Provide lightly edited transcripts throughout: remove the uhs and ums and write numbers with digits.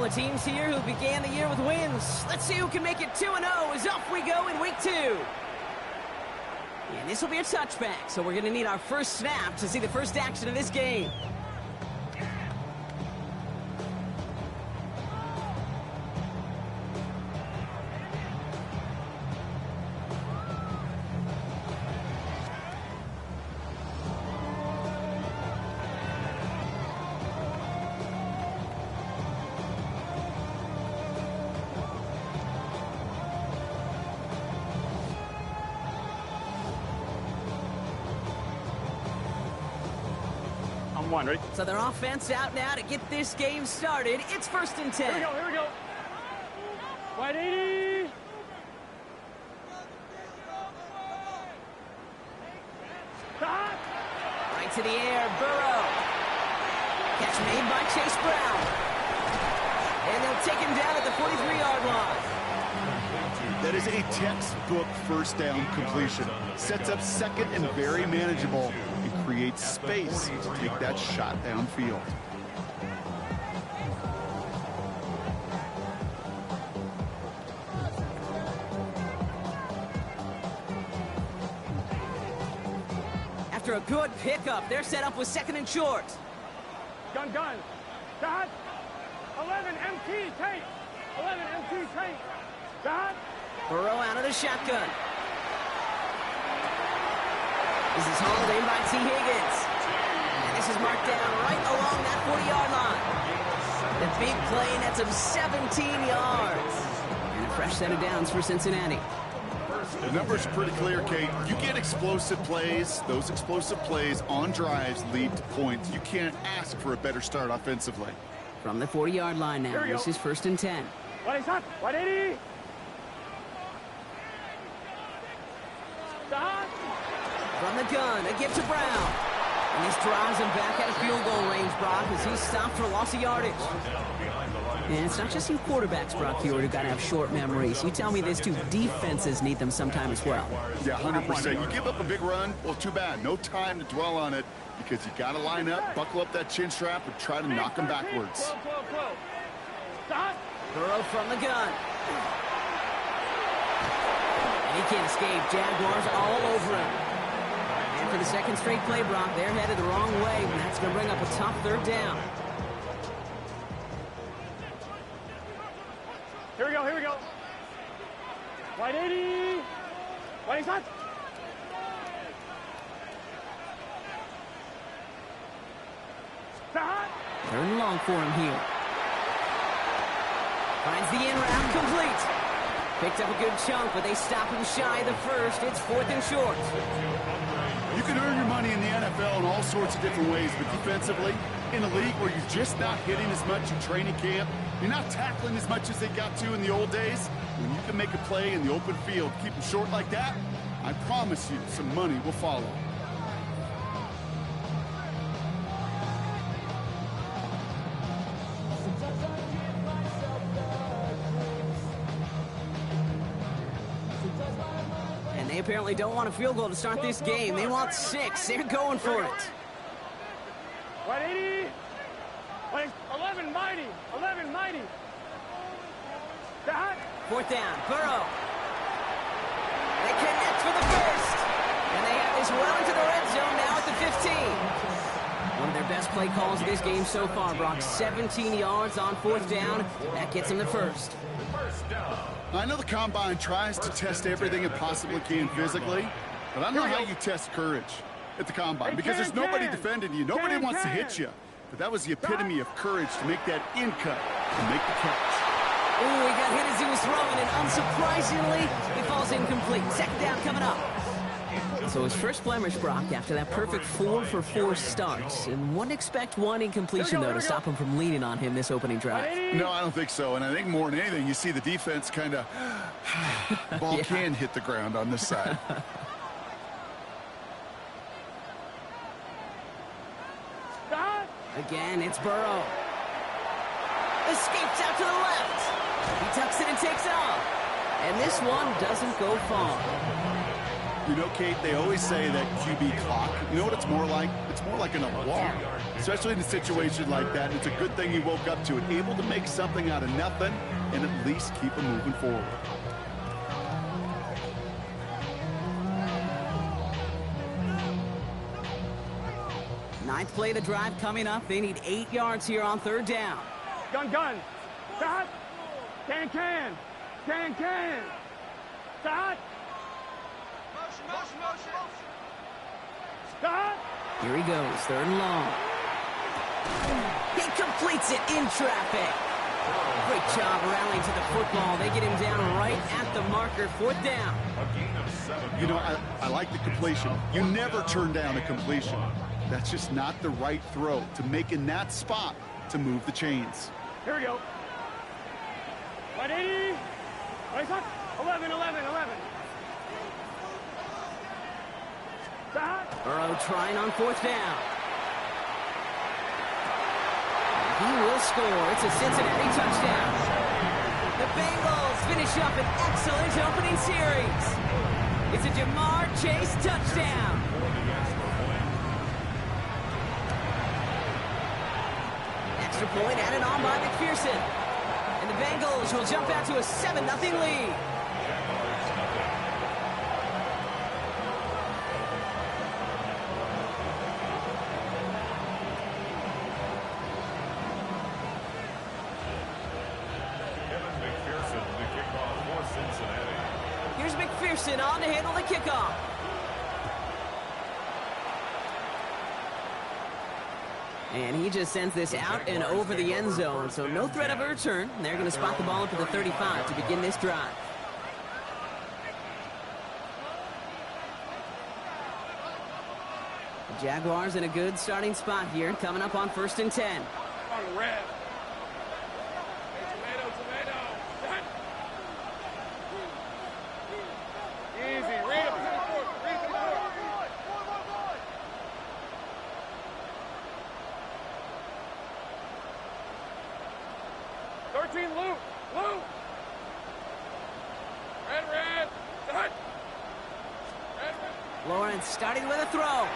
couple of teams here who began the year with wins. Let's see who can make it 2-0 as off we go in week 2. And this will be a touchback, so we're going to need our first snap to see the first action of this game. One, ready? So their offense out now to get this game started. It's 1st and 10. Here we go. Wide 80. Stop. Right to the air, Burrow. Catch made by Chase Brown. And they'll take him down at the 43-yard line. That is a textbook first down completion. Sets up second and very manageable. And creates space to take that shot downfield. After a good pickup, they're set up with 2nd and short. Gun. Dot. 11 MT tape. 11 MT tape. Dot. Burrow out of the shotgun. This is hauled in by T. Higgins. And this is marked down right along that 40-yard line. The big play nets him 17 yards. And a fresh set of downs for Cincinnati. The numbers are pretty clear, Kate. You get explosive plays. Those explosive plays on drives lead to points. You can't ask for a better start offensively. From the 40-yard line now, this is 1st and 10. Wide 80. Stop. From the gun, a give to Brown. And this drives him back out of field goal range, Brock, as he's stopped for loss of yardage. And it's not just you quarterbacks, Brock, here who got to have short memories. You tell me this too, defenses need them sometime as well. Yeah, 100%. You give up a big run, well, too bad. No time to dwell on it because you got to line up, buckle up that chin strap, and try to knock them backwards. Stop. Burrow from the gun. And he can't escape. Jaguars all over him. And for the second straight play, Brock, they're headed the wrong way, and that's going to bring up a tough 3rd down. Here we go. Wide 80. Wide shot. Stop. 3rd and long for him here. Finds the in route, complete. Picked up a good chunk, but they stop him shy of the first. It's 4th and short. You can earn your money in the NFL in all sorts of different ways, but defensively, in a league where you're just not hitting as much in training camp, you're not tackling as much as they got to in the old days, when you can make a play in the open field, keep them short like that, I promise you some money will follow. They apparently don't want a field goal to start this game. They want 6. They're going for it. Wide 80. 11 mighty. 11 mighty. Dot. 4th down. Burrow. They connect for the first. And they have this well into the red zone now at the 15. One of their best play calls of this game so far, Brock. 17 yards on 4th down. That gets them the first. I know the Combine tries to test everything it possibly can physically, but I don't know how you test courage at the Combine because there's nobody defending you. Nobody wants to hit you. But that was the epitome of courage to make that in cut and make the catch. Ooh, he got hit as he was throwing, and unsurprisingly, he falls incomplete. 2nd down coming up. So his first blemish, Brock, after that perfect 4-for-4 start. And wouldn't expect one incompletion, though, to stop him from leaning on him this opening drive. No, I don't think so. And I think more than anything, you see the defense kind of ball can hit the ground on this side. Again, it's Burrow. Escapes out to the left. He tucks it and takes off. And this one doesn't go far. You know, Kate, they always say that QB clock, you know what it's more like? It's more like an alarm, especially in a situation like that. And it's a good thing he woke up to it, able to make something out of nothing and at least keep him moving forward. Ninth play of the drive coming up. They need 8 yards here on third down. Gun, gun. Start. Can. Start. Motion. Start. Here he goes, third and long. He completes it in traffic. Great job rallying to the football. They get him down right at the marker, fourth down. You know, I like the completion. You never turn down a completion. That's just not the right throw to make in that spot to move the chains. Here we go. 180. 11. Stop. Burrow trying on fourth down. He will score. It's a Cincinnati touchdown. The Bengals finish up an excellent opening series. It's a Jamar Chase touchdown. Extra point added on by McPherson. And the Bengals will jump out to a 7-0 lead. Here's McPherson on to handle the kickoff. And he just sends this out and over the end zone, so no threat of a return. They're going to spot the ball up at the 35 to begin this drive. The Jaguars in a good starting spot here, coming up on 1st and 10. On red. Tomato. Easy. Read it. Read it. 13, Luke. Red. Red. Lawrence starting with a throw.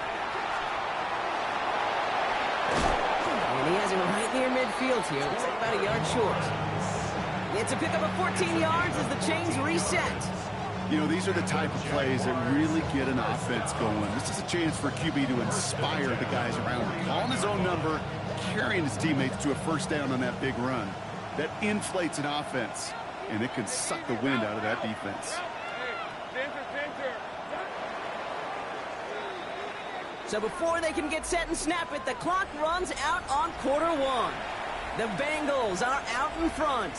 And he has him right near midfield here. Looks like about a yard short. It's a pickup of 14 yards as the chains reset. You know, these are the type of plays that really get an offense going. This is a chance for QB to inspire the guys around him. Calling his own number, carrying his teammates to a first down on that big run. That inflates an offense, and it can suck the wind out of that defense. Center. So before they can get set and snap it, the clock runs out on quarter one. The Bengals are out in front.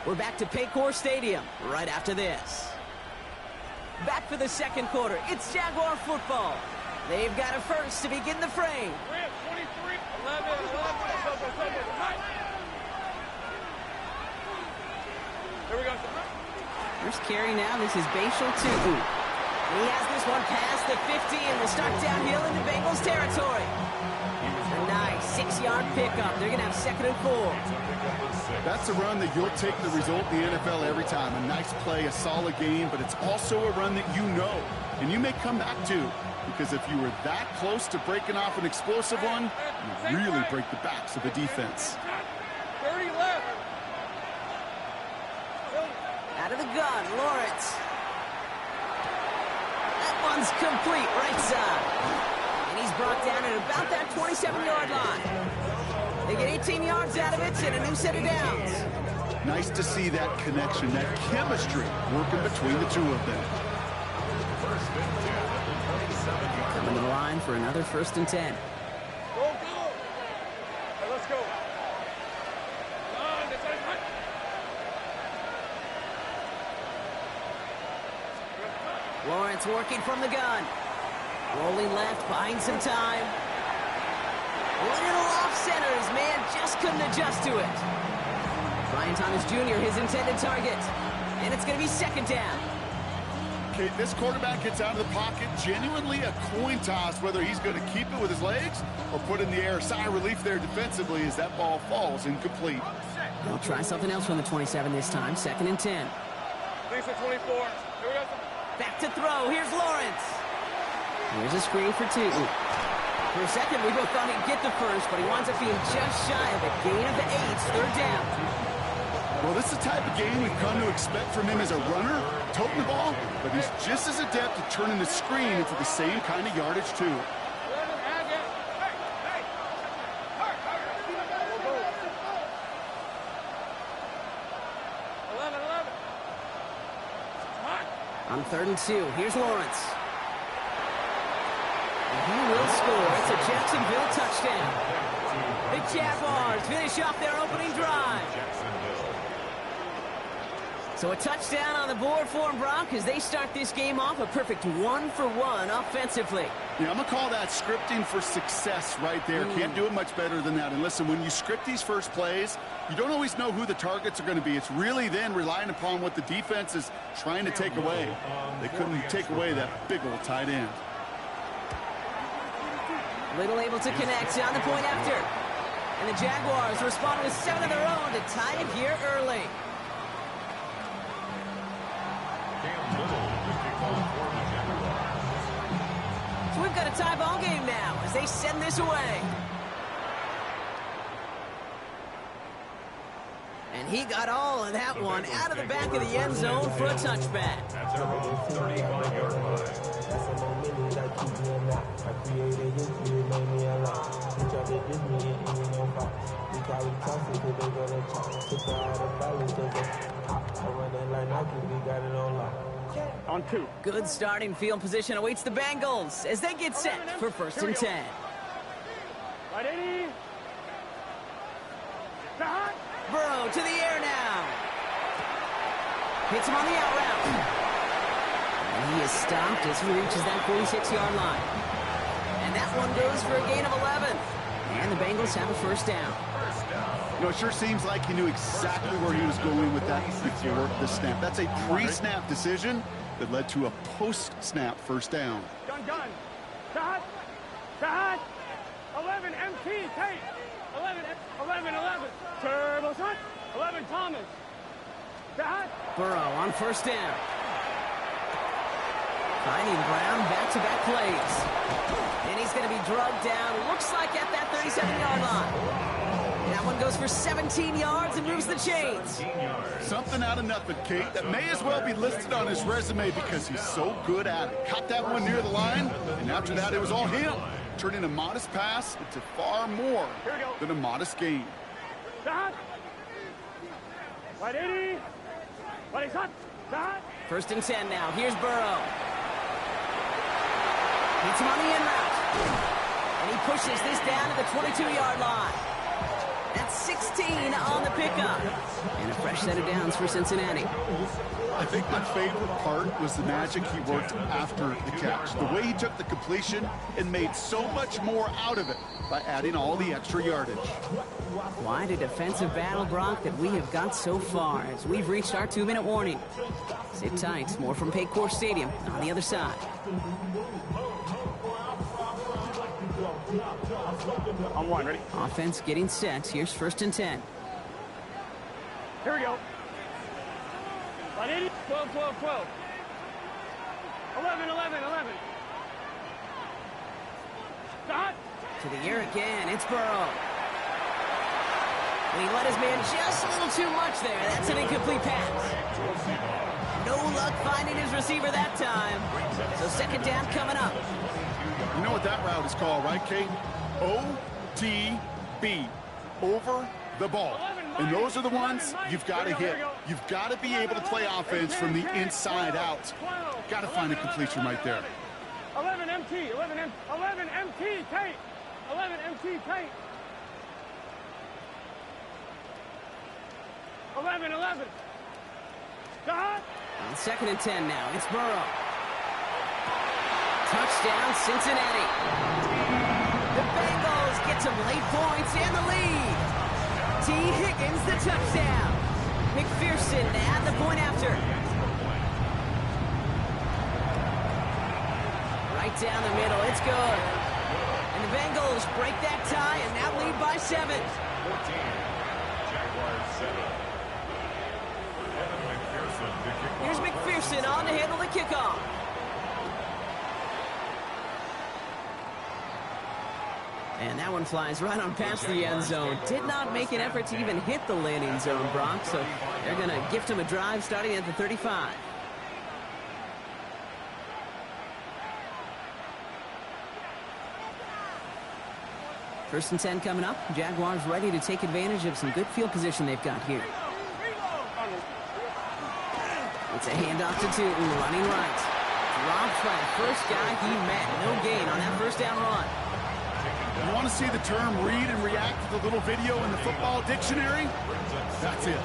We're back to Paycor Stadium right after this. Back for the second quarter. It's Jaguar football. They've got a first to begin the frame. 23, 11. Here we go. First carry now. This is Bashal Tutu. He has this one past the 50 and will start downhill into Bengals territory. A nice 6-yard pickup. They're going to have 2nd and 4. That's a run that you'll take the result in the NFL every time. A nice play, a solid game, but it's also a run that you know, and you may come back to, because if you were that close to breaking off an explosive one, you really break the backs of the defense. 30 left. Out of the gun, Lawrence. That one's complete right side. And he's brought down at about that 27-yard line. They get 18 yards out of it and a new set of downs. Nice to see that connection, that chemistry working between the two of them. Coming to the line for another 1st and 10. Go. Right, let's go. Lawrence working from the gun. Rolling left, buying some time. A little off center. His man just couldn't adjust to it. Brian Thomas Jr., his intended target. And it's going to be 2nd down. Okay, this quarterback gets out of the pocket. Genuinely a coin toss whether he's going to keep it with his legs or put in the air. Sigh of relief there defensively as that ball falls incomplete. They'll try something else from the 27 this time. 2nd and 10. Lisa 24. Here we go. Back to throw. Here's Lawrence. Here's a screen for 2. For a second, we both thought he'd get the first, but he winds up being just shy of a gain of the 8. Third down. Well, this is the type of game we've come to expect from him as a runner, toting the ball, but he's just as adept at turning the screen into the same kind of yardage, too. 11. On 3rd and 2, here's Lawrence. And he will score. It's a Jacksonville touchdown. The Jaguars finish off their opening drive. So a touchdown on the board for them, Brock, as they start this game off a perfect 1-for-1 offensively. Yeah, I'm going to call that scripting for success right there. Can't do it much better than that. And listen, when you script these first plays, you don't always know who the targets are going to be. It's really then relying upon what the defense is trying to take away. They couldn't take away that big old tight end. Little able to connect on the point after. And the Jaguars respond with 7 of their own to tie it here early. So we've got a tie ball game now as they send this away. And he got all of that one out of the back of the end zone for a touchback. On 2. Good starting field position awaits the Bengals as they get set for 1st and 10. Right, Eddie. Burrow to the air now. Hits him on the out route. And he is stopped as he reaches that 46-yard line. And that one goes for a gain of 11. And the Bengals have a 1st down. You know, it sure seems like he knew exactly where he was going with that before the snap. That's a pre-snap decision that led to a post-snap 1st down. Gun. Sahad. 11 MT. Tate. 11. Turbo shot. 11 Thomas. Sahad. Burrow on 1st down. Finding Brown back-to-back plays. And he's going to be drugged down. Looks like at that 37-yard line. That one goes for 17 yards and moves the chains. Something out of nothing, Kate, that may as well be listed on his resume because he's so good at it. Caught that one near the line, and after that, it was all him. Turning a modest pass into far more than a modest gain. Sahad. Right, Eddie. Right, shot. Sahad. 1st and 10 now. Here's Burrow. Hits him on the in route. And he pushes this down to the 22-yard line. That's 16 on the pickup. And a fresh set of downs for Cincinnati. I think my favorite part was the magic he worked after the catch. The way he took the completion and made so much more out of it by adding all the extra yardage. Quite a defensive battle, Brock, that we have got so far as we've reached our 2-minute warning. Sit tight. More from Paycor Stadium on the other side. On 1, ready? Offense getting set. Here's 1st and 10. Here we go. Right, Eddie. 12. 11. Sahad. To the air again. It's Burrow. And he let his man just a little too much there. That's an incomplete pass. No luck finding his receiver that time. So 2nd down coming up. You know what that route is called, right, Kate? OTB. Over the ball. And those are the ones you've got to hit. You've got to be able to play offense from the inside out. Got to find a completion right there. 11 MT. Tate. 11 MT. Tate. 11. Sahad. On 2nd and 10 now. It's Burrow. Touchdown, Cincinnati. The Bengals get some late points and the lead. T. Higgins, the touchdown. McPherson at the point after. Right down the middle. It's good. And the Bengals break that tie and now lead by 7. 14. Jaguars 7. Here's McPherson on to handle the kickoff. And that one flies right on past the end zone. Did not make an effort to even hit the landing zone, Brock. So they're going to gift him a drive starting at the 35. First and 10 coming up. Jaguars ready to take advantage of some good field position they've got here. It's a handoff to Tootin, running right. Dropped by the first guy he met. No gain on that first down run. You want to see the term read and react to the little video in the football dictionary? That's it.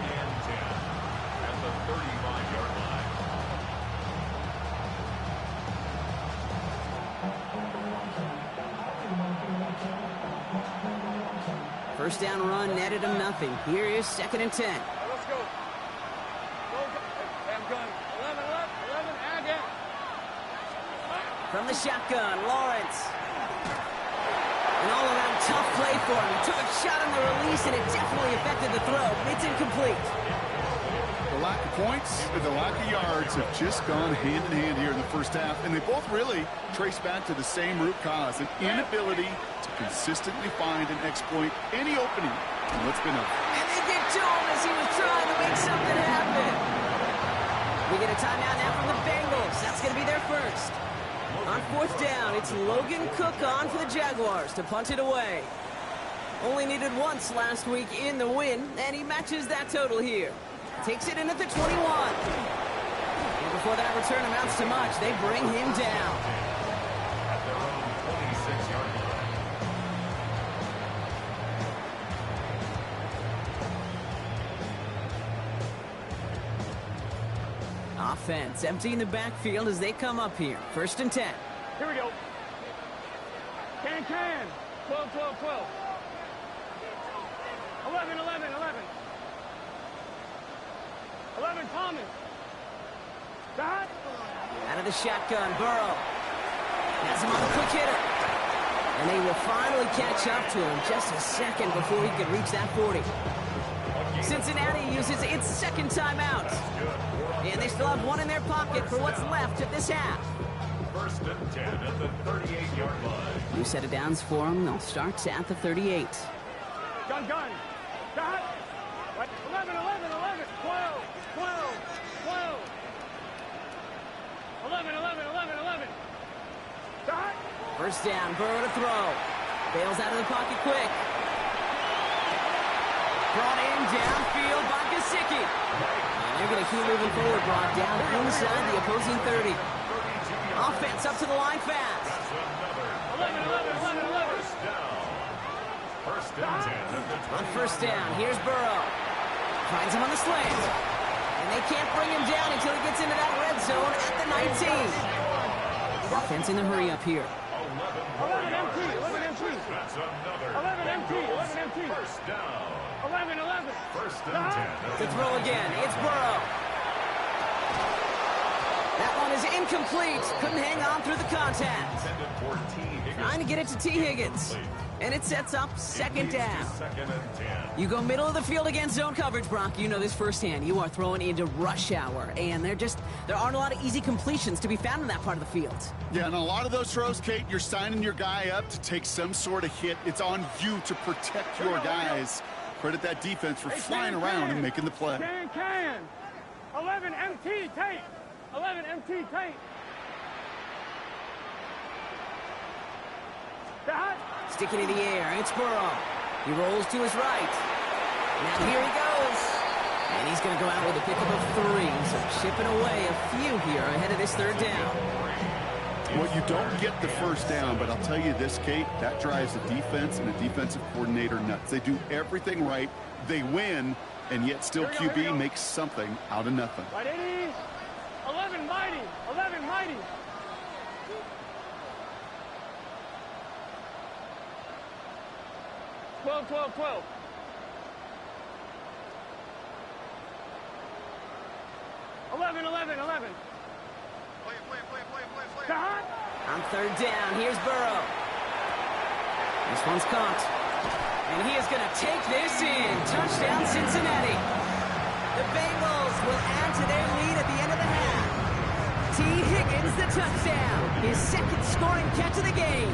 First down run netted him nothing. Here is second and 10. Let's go. I'm going. 11, and again. From the shotgun, Lawrence. An all-around tough play for him. He took a shot on the release, and it definitely affected the throw. It's incomplete. The lack of points and the lack of yards have just gone hand in hand here in the first half, and they both really trace back to the same root cause, an inability to consistently find and exploit any opening in what's been up. And they get to him as he was trying to make something happen. We get a timeout now from the Bengals. That's going to be their first. On fourth down, it's Logan Cook on for the Jaguars to punt it away. Only needed once last week in the win, and he matches that total here. Takes it in at the 21. And before that return amounts to much, they bring him down. At their own 26-yard line. Offense emptying the backfield as they come up here. First and 10. Here we go. Can. 12. 11. 11, Thomas. Dot. Out of the shotgun, Burrow. Has him on a quick hitter. And they will finally catch up to him just a second before he could reach that 40. Cincinnati uses its second timeout. And they still have one in their pocket for what's left of this half. First and 10 at the 38-yard line. New set of downs for them. They'll start at the 38. Gun. Dot. 11. 12. 11. Dot. First down, Burrow to throw. Bails out of the pocket quick. Brought in downfield by Gesicki. And they're going to keep moving forward, brought down inside the opposing 30. Offense up to the line fast. 11. First and 10 at the 20. On first down, here's Burrow. Finds him on the slant. And they can't bring him down until he gets into that red zone at the 19. Offense in the hurry up here. 11 MT. That's another 11 MT. first down. 11. First and 10 at To the throw again, it's Burrow. That one is incomplete. Couldn't hang on through the contact. intended for T. Higgins. Trying to get it to T. Higgins. And it sets up second down. Second and 10. You go middle of the field against zone coverage, Brock. You know this firsthand. You are throwing into rush hour. And there aren't a lot of easy completions to be found in that part of the field. Yeah, and a lot of those throws, Kate, you're signing your guy up to take some sort of hit. It's on you to protect your guys. Credit that defense for flying around and making the play. Can. 11 MT. Tate. 11 MT. Tate. Dot. Sticking in the air, it's Burrow. He rolls to his right. Now here he goes. And he's going to go out with a pickup of 3. So chipping away a few here ahead of this third down. Well, you don't get the first down, but I'll tell you this, Kate, that drives the defense and the defensive coordinator nuts. They do everything right. They win, and yet still QB makes something out of nothing. Right 80. 11 mighty. 11 mighty. Twelve. 11. Dot. On third down, here's Burrow. This one's caught. And he is going to take this in. Touchdown, Cincinnati. The Bengals will add to their lead at the end of the half. T. touchdown. His second scoring catch of the game.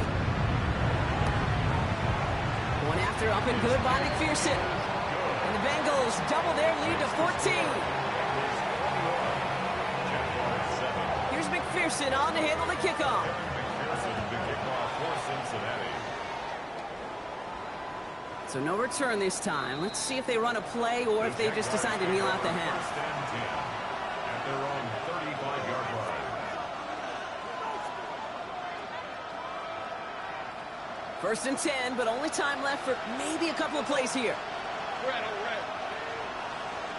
One after up and good by McPherson. And the Bengals double their lead to 14. Here's McPherson on to handle the kickoff. So no return this time. Let's see if they run a play or if they just decide to kneel out the half. At their own 35-yard line. First and 10, but only time left for maybe a couple of plays here. Red, red.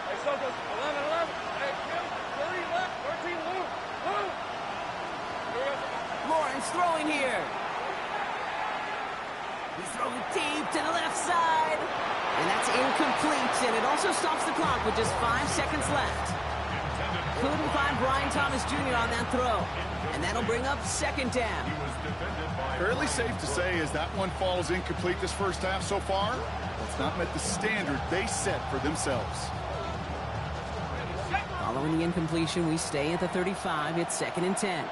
Hey, Sokos, 11, 11. Hey, 30 left, 13 loop. Lawrence throwing here. He's throwing deep to the left side. And that's incomplete, and it also stops the clock with just 5 seconds left. Couldn't find Brian Thomas Jr. on that throw. And that'll bring up second down. Fairly safe to say as that one falls incomplete this first half so far, it's not met the standard they set for themselves. Following the incompletion, we stay at the 35. It's second and 10.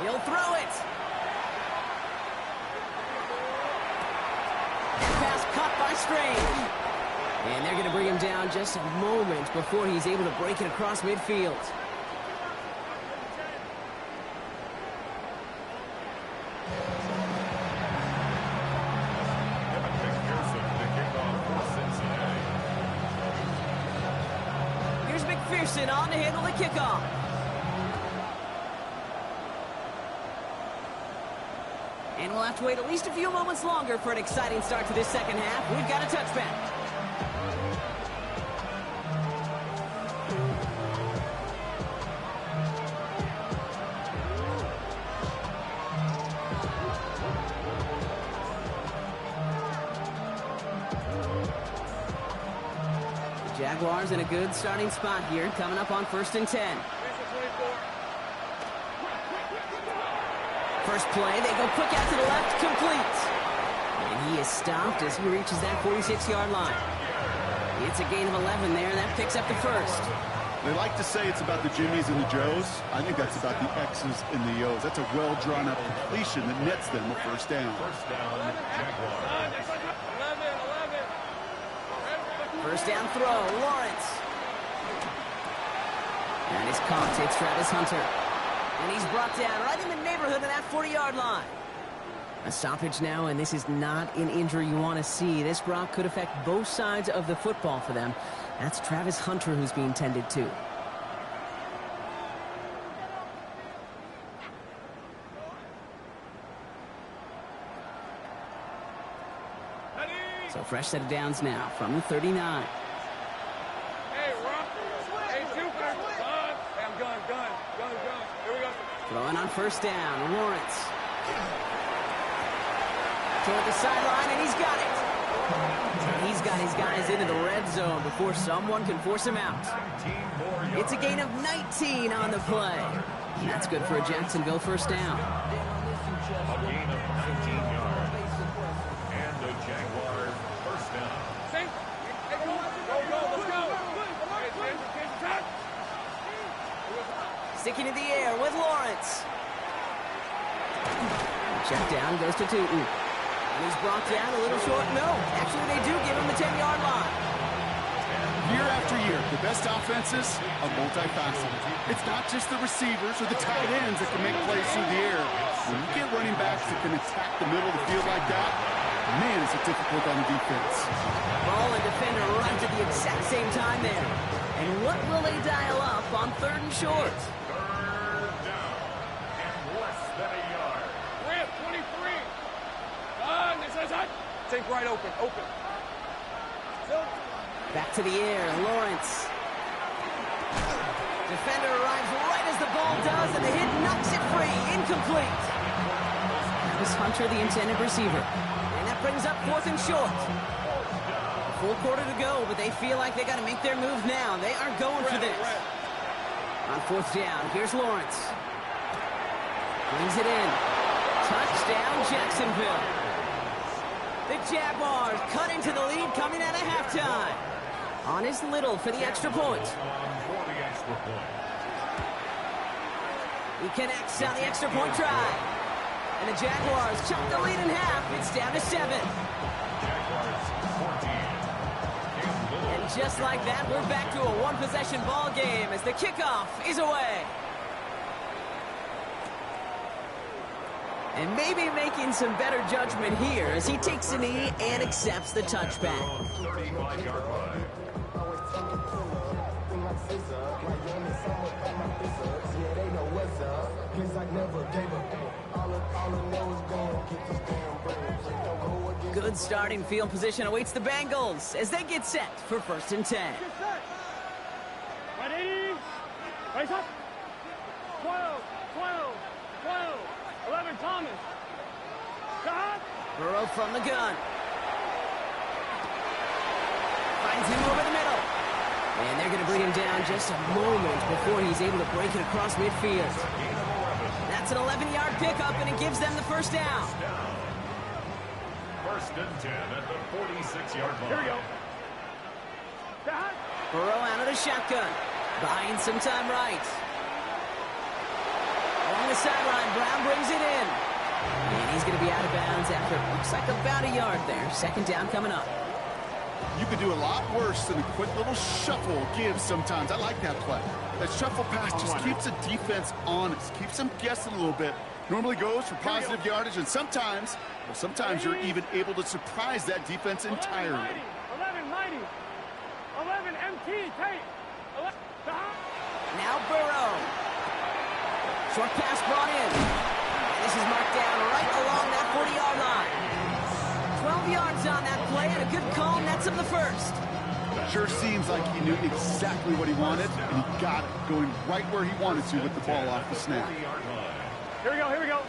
He'll throw it. And pass caught by Strange. And they're going to bring him down just a moment before he's able to break it across midfield. Here's McPherson on to handle the kickoff. And we'll have to wait at least a few moments longer for an exciting start to this second half. We've got a touchback. The Jaguars in a good starting spot here, coming up on first and 10. First play, they go quick out to the left, complete. And he is stopped as he reaches that 46-yard line. It's a gain of 11 there, and that picks up the first. They like to say it's about the Jimmies and the Joes. I think that's about the X's and the O's. That's a well-drawn-up completion that nets them a first down. First down, Jaguars. First down throw, Lawrence. And he's caught. It's Travis Hunter. And he's brought down right in the neighborhood of that 40-yard line. A stoppage now, and this is not an injury you want to see. This, Brock, could affect both sides of the football for them. That's Travis Hunter who's being tended to. So fresh set of downs now from the 39. Hey, Rock. Hey, Jupiter. Hey, I'm gun. Here we go. Throwing on first down, Lawrence. Toward the sideline, and he's got it. And he's got his guys into the red zone before someone can force him out. It's a gain of 19 on the play. That's good for a Jacksonville first down. A gain of 19 yards. And the Jaguars first down. Hey, go, let's go. Sticking in the air with Lawrence. Check down, goes to Tootin. And he's brought down a little short. No, actually they do give him the 10-yard line. Year after year, the best offenses are multifaceted. It's not just the receivers or the tight ends that can make plays through the air. When you get running backs that can attack the middle of the field like that, man, is it difficult on the defense. Ball and defender runs at the exact same time there. And what will they dial up on third and short? Third down and less than a yard. We're at 23. Take right open. Back to the air, Lawrence. Defender arrives right as the ball does, and the hit knocks it free. Incomplete. That was Hunter, the intended receiver. And that brings up fourth and short. A full quarter to go, but they feel like they got to make their move now. They are going for this. On fourth down, here's Lawrence. Brings it in. Touchdown, Jacksonville. The Jaguars cut into the lead coming out of halftime. On his little for the extra point. For the extra point. He connects on the extra point try. And the Jaguars chop the lead in half. It's down to 7. Jaguars 14. And just like that, we're back to a one-possession ball game as the kickoff is away. And maybe making some better judgment here as he takes a knee and accepts the touchback. 35-yard line. Good starting field position awaits the Bengals as they get set for 1st and 10. Ready? Raise up. 12, 12, 12. 11, Thomas. Stop. Burrow from the gun. Finds him over the middle. And they're going to bring him down just a moment before he's able to break it across midfield. That's an 11-yard pickup, and it gives them the first down. 1st and 10 at the 46-yard line. Here we go. Stop. Burrow out of the shotgun. Buying some time right. Along the sideline, Brown brings it in. And he's going to be out of bounds after it looks like about a yard there. 2nd down coming up. You can do a lot worse than a quick little shuffle give sometimes. I like that play. That shuffle pass just keeps the defense honest, keeps them guessing a little bit. Normally goes for positive yardage, and sometimes you're even able to surprise that defense entirely. 11 mighty. 11 MT tape. 11. Stop. Now Burrow. Short pass brought in. And this is marked down right along that 40-yard line. 12 yards on that play, and a good call nets him the first. Sure seems like he knew exactly what he wanted, and he got it, going right where he wanted to with the ball off the snap. Here we go, here we go.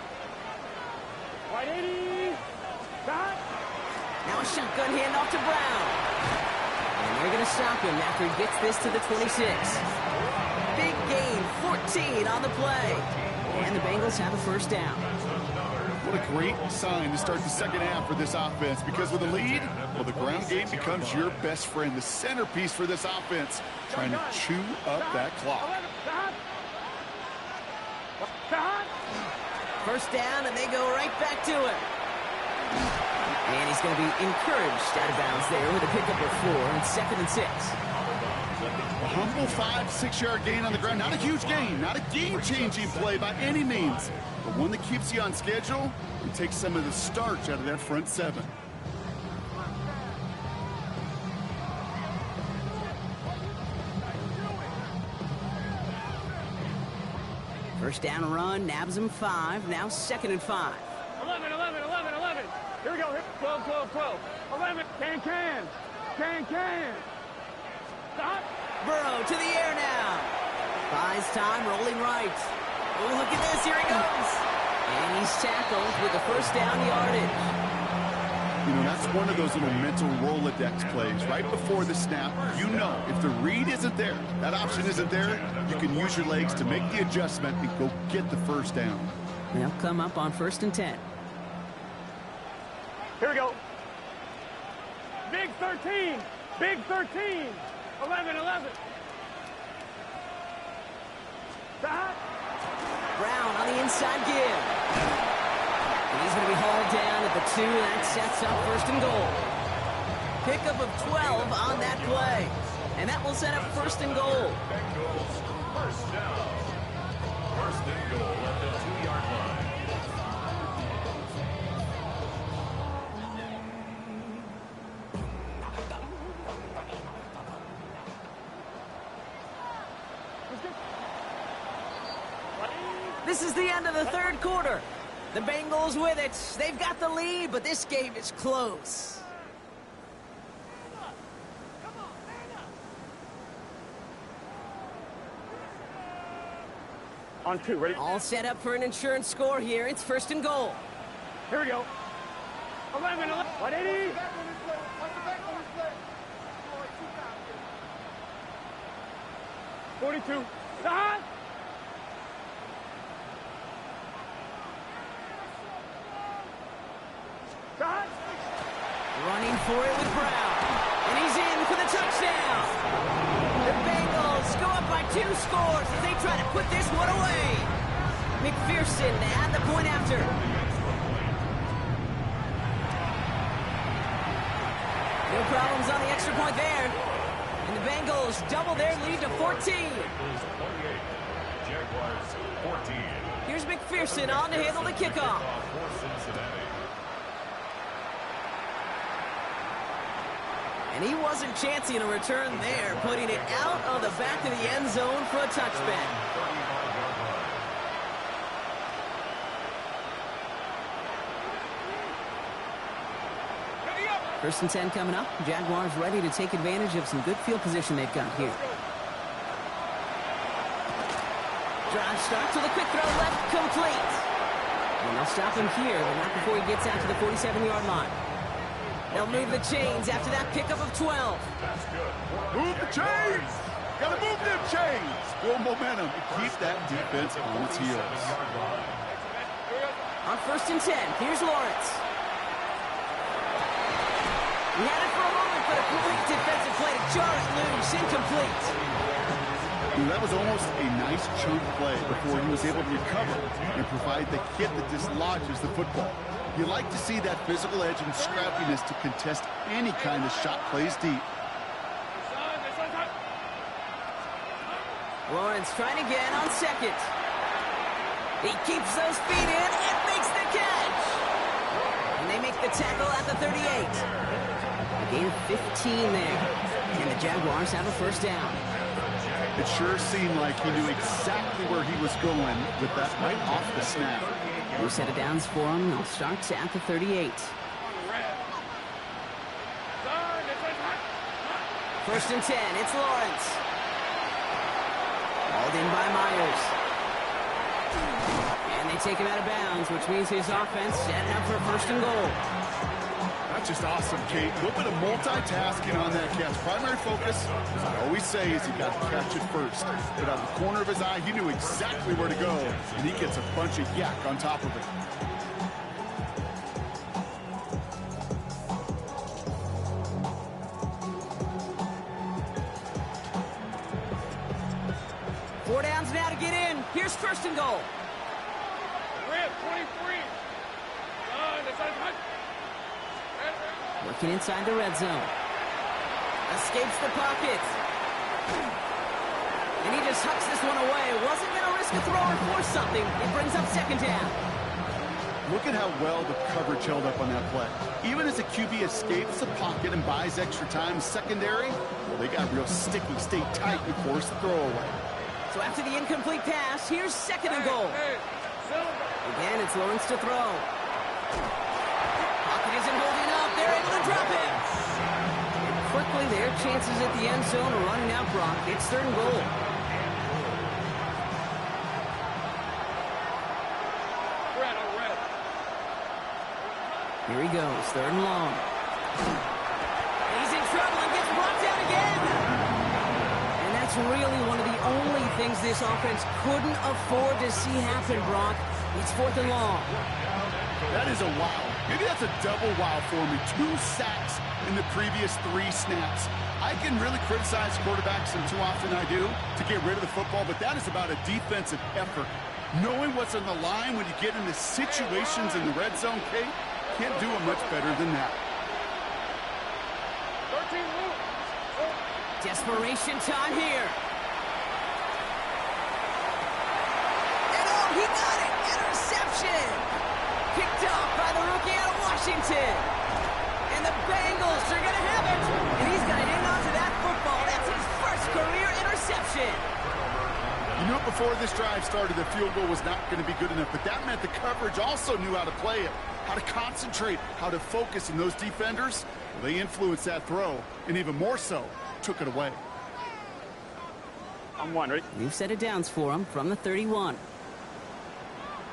Right 80. Stop. Now a shotgun handoff to Brown. And they're going to stop him after he gets this to the 26. Big gain, 14 on the play. And the Bengals have a 1st down. What a great sign to start the 2nd half for this offense, because with a lead, well, the ground game becomes your best friend, the centerpiece for this offense, trying to chew up that clock. Stop. 1st down, and they go right back to it. And he's going to be encouraged out of bounds there with a pickup of 4 and 2nd and 6. A humble 5-6-yard gain on the ground. Not a huge gain, not a game-changing play by any means, but one that keeps you on schedule and takes some of the starch out of that front 7. First down run, nabs him 5, now 2nd and 5. 11, 11, 11, 11. Here we go. 12, 12, 12. 11. Can. Stop. Burrow to the air now. Buys time, rolling right. Oh, look at this, here he goes. And he's tackled with the 1st down yardage. You know, that's one of those little mental Rolodex plays. Right before the snap, you know, if the read isn't there, that option isn't there, you can use your legs to make the adjustment and go get the 1st down. They'll come up on 1st and 10. Here we go. Big 13. Big 13. 11, 11. Stop. Brown on the inside give. And he's going to be hauled down at the 2, and that sets up 1st and goal. Pickup of 12 on that play. And that will set up 1st and goal. Bengals 1st down. 1st and goal at the 2-yard line. This is the end of the 3rd quarter. The Bengals with it. They've got the lead, but this game is close. On 2, ready? All set up for an insurance score here. It's 1st and goal. Here we go. 11, 11. 180. 42. Stop. Stop. Running for it with Brown. And he's in for the touchdown. 2 scores as they try to put this one away. McPherson to add the point after. No problems on the extra point there. And the Bengals double their lead to 14. Jaguars 14. Here's McPherson on to handle the kickoff. And he wasn't chancing a return there, putting it out of the back of the end zone for a touchback. First and 10 coming up. Jaguars ready to take advantage of some good field position they've got here. Drive starts with a quick throw left, complete. And they'll stop him here, but not before he gets out to the 47-yard line. They'll move the chains after that pickup of 12. Move the chains! Gotta move them chains! Build momentum and keep that defense on its heels. On first and 10, here's Lawrence. He had it for a moment, but a great defensive play to jar it loose, incomplete. That was almost a nice chunk play before he was able to recover and provide the hit that dislodges the football. You like to see that physical edge and scrappiness to contest any kind of shot plays deep. Lawrence trying again on second. He keeps those feet in and makes the catch. And they make the tackle at the 38. A gain of 15 there. And the Jaguars have a first down. It sure seemed like he knew exactly where he was going with that right off the snap. New set of downs for him. They'll start at the 38. First and 10. It's Lawrence. Hauled in by Myers. And they take him out of bounds, which means his offense set up for first and goal. That's just awesome, Kate. A little bit of multitasking on that catch. Primary focus, as I always say, is he got to catch it first. But out of the corner of his eye, he knew exactly where to go, and he gets a bunch of yak on top of it. Four downs now to get in. Here's first and goal. Red 23. Working inside the red zone. Escapes the pocket. And he just hucks this one away. Wasn't going to risk a throw or force something. It brings up second down. Look at how well the coverage held up on that play. Even as the QB escapes the pocket and buys extra time secondary, well, they got real sticky, stay tight and force the throw away. So after the incomplete pass, here's second and goal. Again, it's Lawrence to throw. Pocket isn't holding up. They're able to drop it. And quickly, their chances at the end zone are running out, Brock. It's third and goal. Here he goes, third and long. He's in trouble and gets brought down again. And that's really one of the only things this offense couldn't afford to see happen, Brock. It's fourth and long. That is a wow. Maybe that's a double wow for me. 2 sacks in the previous 3 snaps. I can really criticize quarterbacks, and too often I do, to get rid of the football, but that is about a defensive effort. Knowing what's on the line when you get into situations in the red zone, Kate, can't do it much better than that. 13 moves. Desperation time here. And oh, he got it! Interception! Picked off by the rookie out of Washington. And the Bengals are going to have it. And he's going to hang on to that football. That's his first career interception. You knew it before this drive started, the field goal was not going to be good enough, but that meant the coverage also knew how to play it, how to concentrate, how to focus, and those defenders, well, they influenced that throw, and even more so, took it away. I'm one, ready? New set of downs for him from the 31.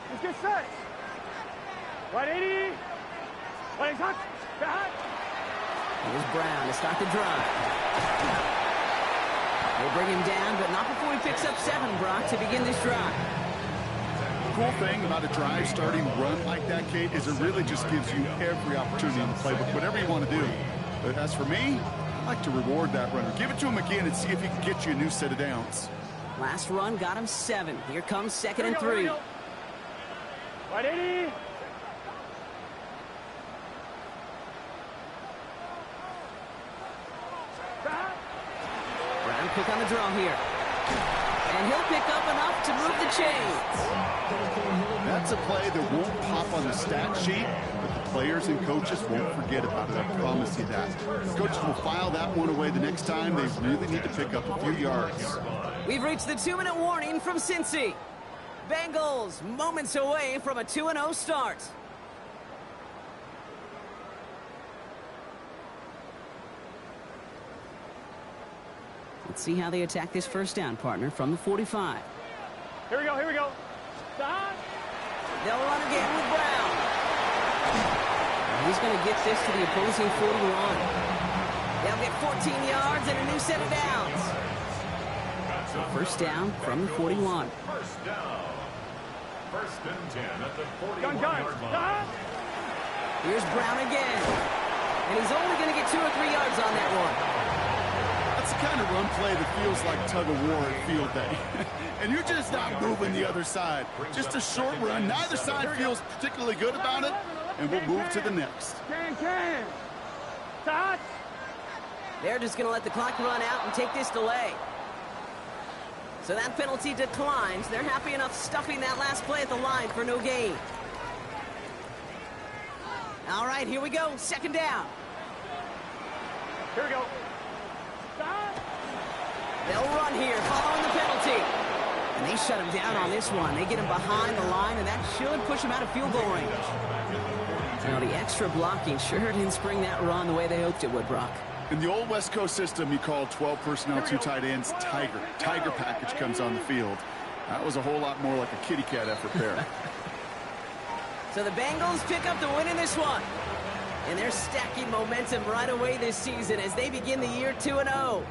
Let's get set. 180. Legs hot. Back. Here's Brown to start the drive. They'll bring him down, but not before he picks up 7, Brock, to begin this drive. The cool thing about a drive starting run like that, Kate, is it really just gives you every opportunity in the playbook, whatever you want to do. But as for me, I like to reward that runner. Give it to him again and see if he can get you a new set of downs. Last run got him 7. Here comes 2nd and 3. Right, Eddie. Brown Cook on the draw here. And he'll pick up enough to move the chains. That's a play that won't pop on the stat sheet, but the players and coaches won't forget about it. I promise you that. Coaches will file that one away the next time. They really need to pick up a few yards. We've reached the 2-minute warning from Cincy. Bengals moments away from a 2-0 start. Let's see how they attack this first down, partner, from the 45. Here we go, here we go. Stop. They'll run again with Brown. And he's going to get this to the opposing 41. They'll get 14 yards and a new set of downs. So first down from the 41. First down. First and 10 at the 41-yard line. Stop. Here's Brown again. And he's only going to get 2 or 3 yards on that one. That's the kind of run play that feels like tug-of-war at field day. And you're just not moving the other side. Just a short run. Neither side feels particularly good about it, and we'll move to the next. Can. Stop. They're just going to let the clock run out and take this delay. So that penalty declines. They're happy enough stuffing that last play at the line for no gain. All right, here we go. 2nd down. Here we go. Stop. They'll run here following the penalty. And they shut him down on this one. They get him behind the line, and that should push him out of field goal range. Now, the extra blocking sure didn't spring that run the way they hoped it would, Brock. In the old West Coast system, you called 12 personnel, 2 tight ends, Tiger. Tiger package comes on the field. That was a whole lot more like a kitty cat effort there. So the Bengals pick up the win in this one. And they're stacking momentum right away this season as they begin the year 2-0.